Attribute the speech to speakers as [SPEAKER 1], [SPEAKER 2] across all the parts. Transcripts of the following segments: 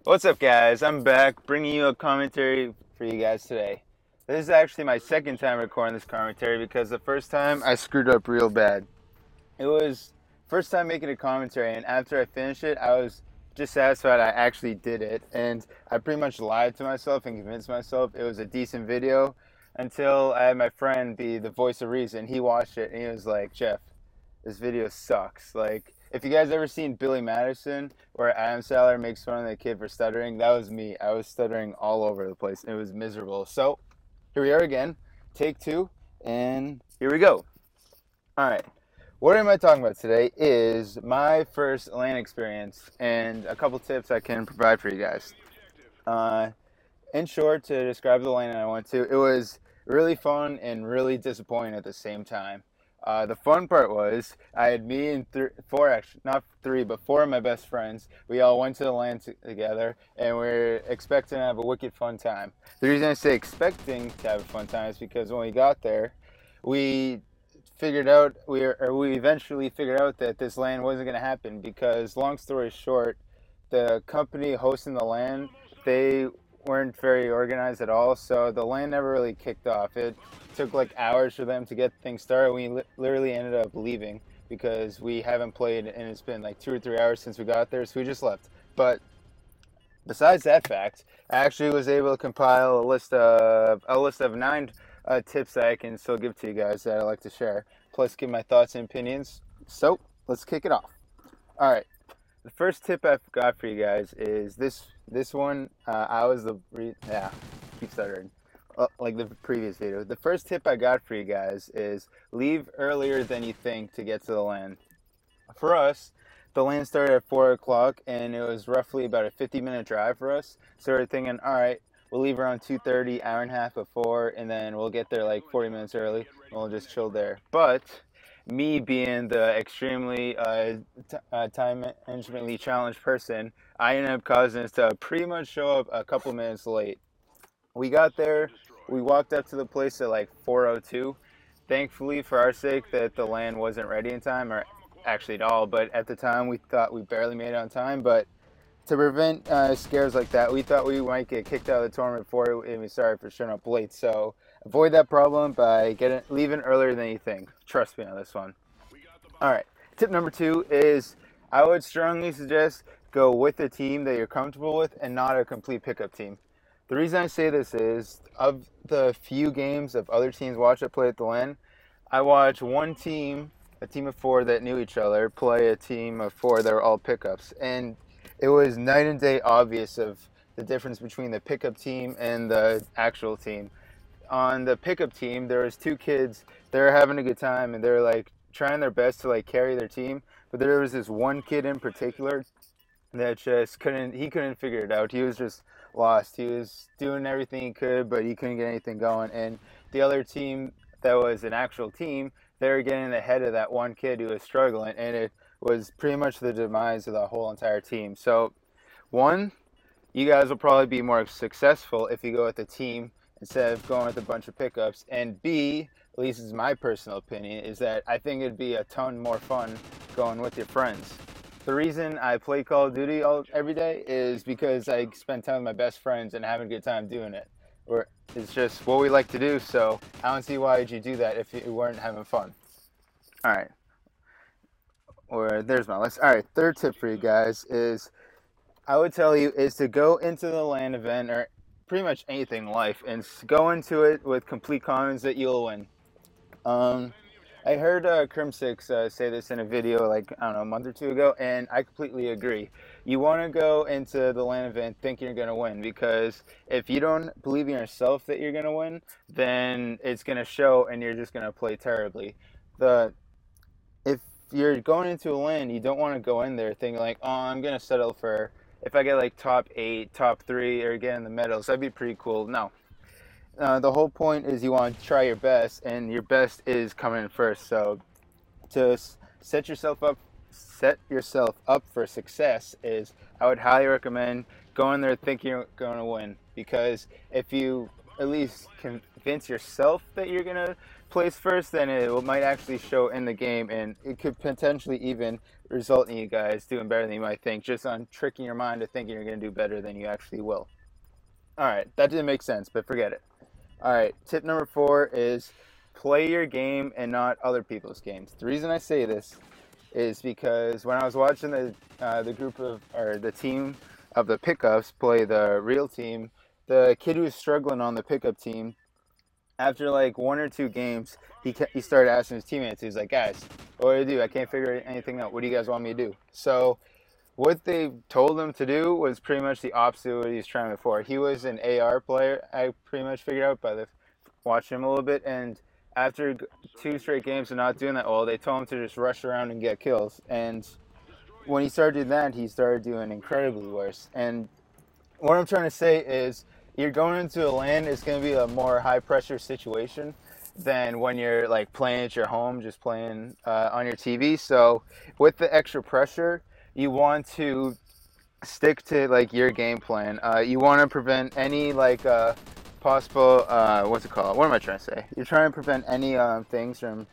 [SPEAKER 1] What's up, guys? I'm back bringing you a commentary for you guys today. This is actually my second time recording this commentary because the first time I screwed up real bad. It was first time making a commentary, and after I finished it, I was just satisfied I actually did it, and I pretty much lied to myself and convinced myself it was a decent video until I had my friend be the voice of reason. He watched it and he was like, "Jeff, this video sucks." Like, if you guys ever seen Billy Madison, where Adam Sandler makes fun of the kid for stuttering, that was me. I was stuttering all over the place. It was miserable. So, here we are again, take two, and here we go. All right. What am I talking about today is my first LAN experience and a couple tips I can provide for you guys. Uh, in short, to describe the LAN I went to, it was really fun and really disappointing at the same time. The fun part was I had me and four, actually not three, but four of my best friends. We all went to the LAN together, and we are expecting to have a wicked fun time. The reason I say expecting to have a fun time is because when we got there, we figured out we eventually figured out that this LAN wasn't going to happen because, long story short, the company hosting the LAN, they weren't very organized at all, so the LAN never really kicked off. It took like hours for them to get things started. We literally ended up leaving because we haven't played, and it's been like 2 or 3 hours since we got there, so we just left. But besides that fact, I actually was able to compile a list of nine tips that I can still give to you guys that I like to share, plus give my thoughts and opinions. So let's kick it off. All right. The first tip I've got for you guys is this one. Keep stuttering. Like the previous video. The first tip I got for you guys is leave earlier than you think to get to the LAN. For us, the LAN started at 4 o'clock, and it was roughly about a 50-minute drive for us. So we're thinking, all right, we'll leave around 2:30, hour and a half before, and then we'll get there like 40 minutes early, and we'll just chill there. But me being the extremely time managementally challenged person, I ended up causing us to pretty much show up a couple minutes late. We got there, we walked up to the place at like 4:02. Thankfully, for our sake, that the LAN wasn't ready in time, or actually at all. But at the time, we thought we barely made it on time. But to prevent scares like that, we thought we might get kicked out of the tournament before we started for showing up late. So avoid that problem by leaving earlier than you think. Trust me on this one. All right. Tip number two is I would strongly suggest go with a team that you're comfortable with and not a complete pickup team. The reason I say this is of the few games of other teams watch that play at the LAN, I watched one team, a team of four that knew each other, play a team of four that were all pickups. And it was night and day obvious of the difference between the pickup team and the actual team. On the pickup team, there was two kids. They were having a good time, and they were like trying their best to like carry their team. But there was this one kid in particular that just couldn't. He couldn't figure it out. He was just lost. He was doing everything he could, but he couldn't get anything going. And the other team, that was an actual team, they were getting ahead of that one kid who was struggling, and it was pretty much the demise of the whole entire team. So, one, you guys will probably be more successful if you go with a team instead of going with a bunch of pickups. And B, at least is my personal opinion, is that I think it'd be a ton more fun going with your friends. The reason I play Call of Duty every day is because I spend time with my best friends and having a good time doing it. Or it's just what we like to do, so I don't see why you do that if you weren't having fun. All right. Or there's my list. All right, third tip for you guys is I would tell you is to go into the LAN event or pretty much anything in life and go into it with complete confidence that you'll win. Um, I heard Crim6 say this in a video like, I don't know, a month or two ago, and I completely agree. You want to go into the LAN event thinking you're going to win, because if you don't believe in yourself that you're going to win, then it's going to show and you're just going to play terribly. The If you're going into a LAN, you don't want to go in there thinking like, oh, I'm going to settle for, if I get like top 8, top 3, or get in the medals, that'd be pretty cool. No, the whole point is you want to try your best, and your best is coming in first. So to set yourself up for success is I would highly recommend going there thinking you're going to win, because if you at least convince yourself that you're going to place first, then it might actually show in the game, and it could potentially even result in you guys doing better than you might think, just on tricking your mind to thinking you're going to do better than you actually will. All right, that didn't make sense, but forget it. All right, tip number 4 is play your game and not other people's games. The reason I say this is because when I was watching the group of or the team of the pickups play the real team, the kid who was struggling on the pickup team, after like 1 or 2 games, he started asking his teammates. He's like, "Guys, what do I do? I can't figure anything out. What do you guys want me to do?" So what they told him to do was pretty much the opposite of what he was trying before. He was an AR player. I pretty much figured out by the watching him a little bit, and after 2 straight games of not doing that well, they told him to just rush around and get kills. And when he started doing that, he started doing incredibly worse. And what I'm trying to say is, you're going into a LAN, it's going to be a more high pressure situation than when you're like playing at your home, just playing on your TV. So with the extra pressure, you want to stick to like your game plan. You want to prevent any like possible what's it called? What am I trying to say? You're trying to prevent any things from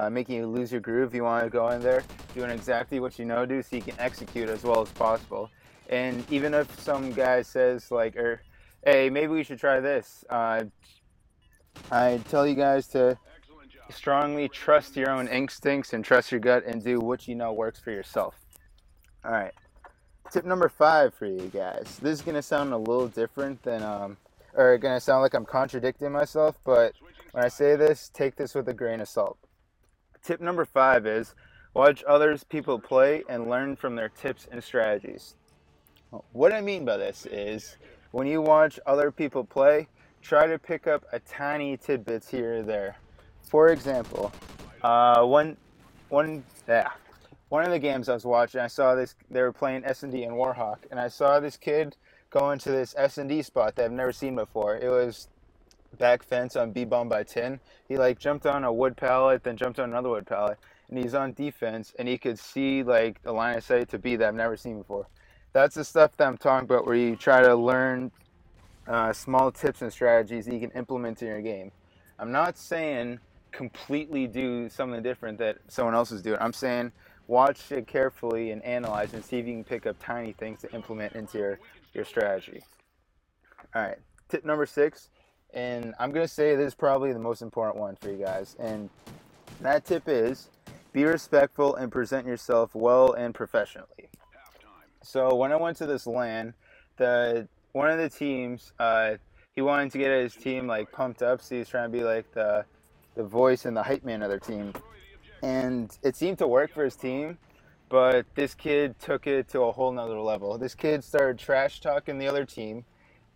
[SPEAKER 1] making you lose your groove. You want to go in there doing exactly what you know to do, so you can execute as well as possible. And even if some guy says like, or hey, maybe we should try this, I tell you guys to strongly trust your own instincts and trust your gut and do what you know works for yourself. All right. Tip number 5 for you guys. This is gonna sound a little different than or gonna sound like I'm contradicting myself, but when I say this, take this with a grain of salt. Tip number 5 is watch others people play and learn from their tips and strategies. What I mean by this is when you watch other people play, try to pick up a tiny tidbits here or there. For example, one one yeah, one of the games I was watching, I saw this. They were playing S&D and Warhawk, and I saw this kid go into this S&D spot that I've never seen before. It was back fence on B bomb by 10. He like jumped on a wood pallet, then jumped on another wood pallet, and he's on defense, and he could see like the line of sight to B that I've never seen before. That's the stuff that I'm talking about, where you try to learn small tips and strategies that you can implement in your game. I'm not saying completely do something different that someone else is doing. I'm saying watch it carefully and analyze and see if you can pick up tiny things to implement into your strategy. All right, tip number 6, and I'm going to say this is probably the most important one for you guys, and that tip is be respectful and present yourself well and professionally. So when I went to this LAN, the one of the teams, he wanted to get his team like pumped up, so he's trying to be like the voice and the hype man of their team, and it seemed to work for his team. But this kid took it to a whole nother level. This kid started trash talking the other team,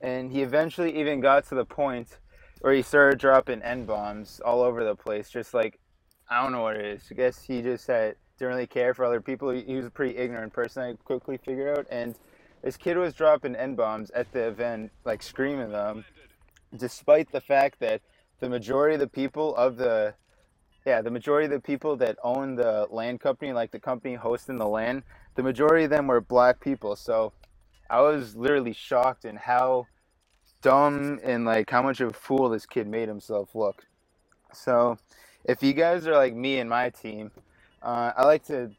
[SPEAKER 1] and he eventually even got to the point where he started dropping N bombs all over the place. Just like, I don't know what it is. I guess he just didn't really care for other people. He was a pretty ignorant person, I quickly figured out. And this kid was dropping N bombs at the event, like screaming them, despite the fact that the majority of the people of the majority of the people that own the LAN company, like the company hosting the LAN, the majority of them were black people. So I was literally shocked in how dumb and like how much of a fool this kid made himself look. So if you guys are like me and my team, I like to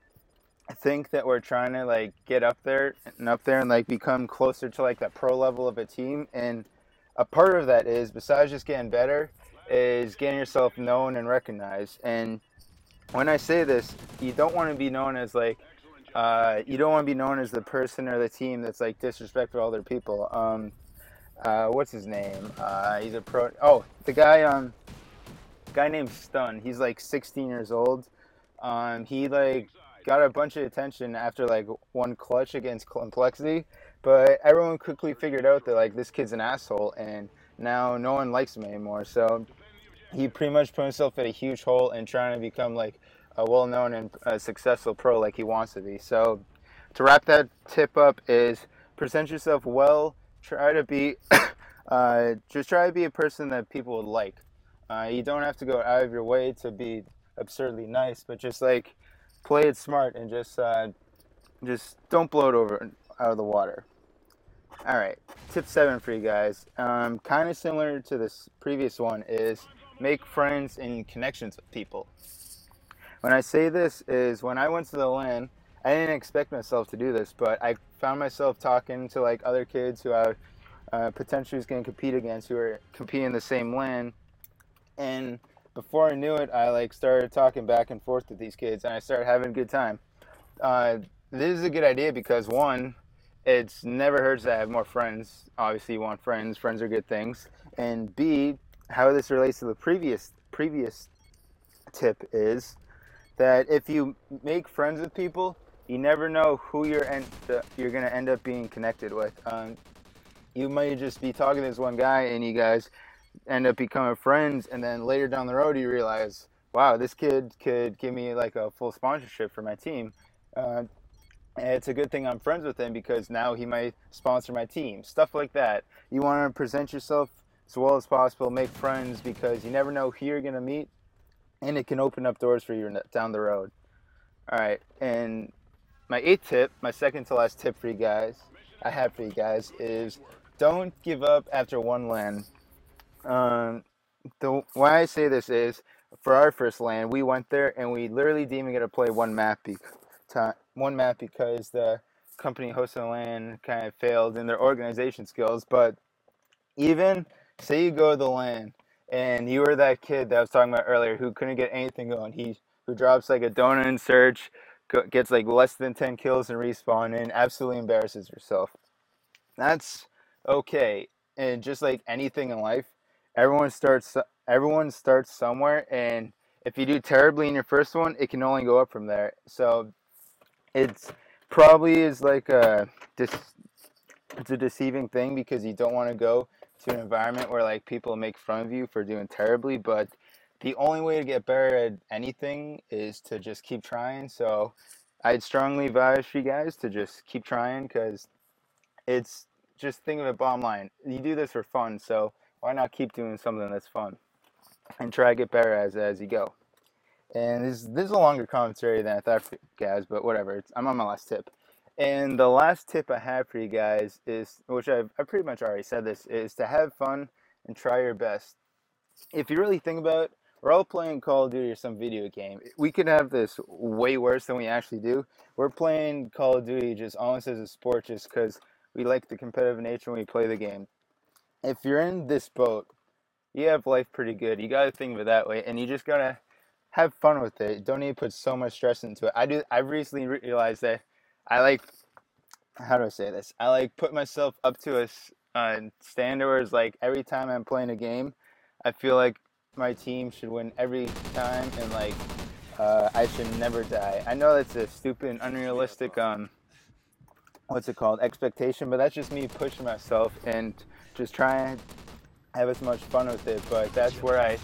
[SPEAKER 1] think that we're trying to like get up there and like become closer to like the pro level of a team. And a part of that is, besides just getting better, is getting yourself known and recognized. And when I say this, you don't want to be known as like you don't want to be known as the person or the team that's like disrespectful to other people. What's his name? He's a pro. Oh, the guy named Stun. He's like 16 years old. He like got a bunch of attention after like one clutch against Complexity, but everyone quickly figured out that like this kid's an asshole, and now no one likes him anymore. So he pretty much put himself in a huge hole in trying to become like a well-known and successful pro like he wants to be. So to wrap that tip up is present yourself well. Try to be just try to be a person that people would like. You don't have to go out of your way to be absurdly nice, but just like play it smart and just don't blow it over out of the water. All right, tip 7 for you guys. Kind of similar to this previous one is make friends and connections with people. When I say this is when I went to the LAN, I didn't expect myself to do this, but I found myself talking to like other kids who I potentially was going to compete against, who are competing in the same LAN. And before I knew it, I like started talking back and forth with these kids, and I started having a good time. Uh, this is a good idea because one, it's never hurts to have more friends. Obviously, you want friends. Friends are good things. And B, how this relates to the previous tip is that if you make friends with people, you never know who you're gonna end up being connected with. You might just be talking to this one guy, and you guys end up becoming friends, and then later down the road, you realize, wow, this kid could give me like a full sponsorship for my team. Uh, and it's a good thing I'm friends with him because now he might sponsor my team. Stuff like that. You want to present yourself as well as possible, make friends because you never know who you're gonna meet, and it can open up doors for you down the road. All right, and my eighth tip, my second to last tip for you guys, I have for you guys is don't give up after one LAN. Um, the why I say this is for our first LAN, we went there and we literally didn't even get to play one map because the company hosting the LAN kind of failed in their organization skills. But even say you go to the LAN and you were that kid that I was talking about earlier who couldn't get anything going. He who drops like a donut in search, gets like less than 10 kills and respawn and absolutely embarrasses yourself. That's okay. And just like anything in life, everyone starts everyone starts somewhere, and if you do terribly in your first one, it can only go up from there. So it's probably is like it's a deceiving thing because you don't want to go to an environment where like people make fun of you for doing terribly, but the only way to get better at anything is to just keep trying. So I'd strongly advise you guys to just keep trying because it's just think of it bottom line. You do this for fun, so why not keep doing something that's fun and try to get better as you go. And this is a longer commentary than I thought for you guys, but whatever. I'm on my last tip. And the last tip I have for you guys is, which I pretty much already said this, is to have fun and try your best. If you really think about it, we're all playing Call of Duty or some video game. We could have this way worse than we actually do. We're playing Call of Duty just almost as a sport just because we like the competitive nature when we play the game. If you're in this boat, you have life pretty good. You got to think of it that way, and you just gotta have fun with it. Don't need to put so much stress into it. I've recently realized that I like, how do I say this? I like put myself up to a standard where it's like every time I'm playing a game, I feel like my team should win every time, and like I should never die. I know that's a stupid and unrealistic what's it called, expectation, but that's just me pushing myself and just trying to have as much fun with it. But that's where I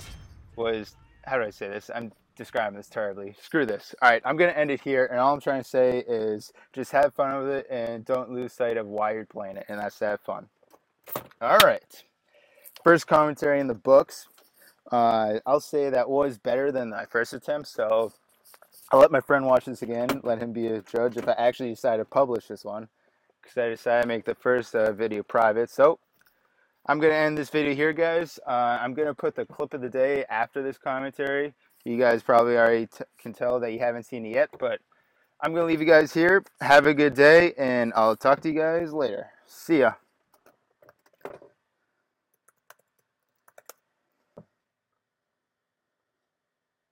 [SPEAKER 1] was, how do I say this? I'm describing this terribly. Screw this. All right, I'm going to end it here. And all I'm trying to say is just have fun with it and don't lose sight of why you're playing it. And that's to have fun. All right. First commentary in the books. I'll say that was better than my first attempt. So I'll let my friend watch this again. Let him be a judge if I actually decide to publish this one. Because I decided to make the first video private. So I'm going to end this video here, guys. I'm going to put the clip of the day after this commentary. You guys probably already can tell that you haven't seen it yet, but I'm going to leave you guys here. Have a good day, and I'll talk to you guys later. See ya.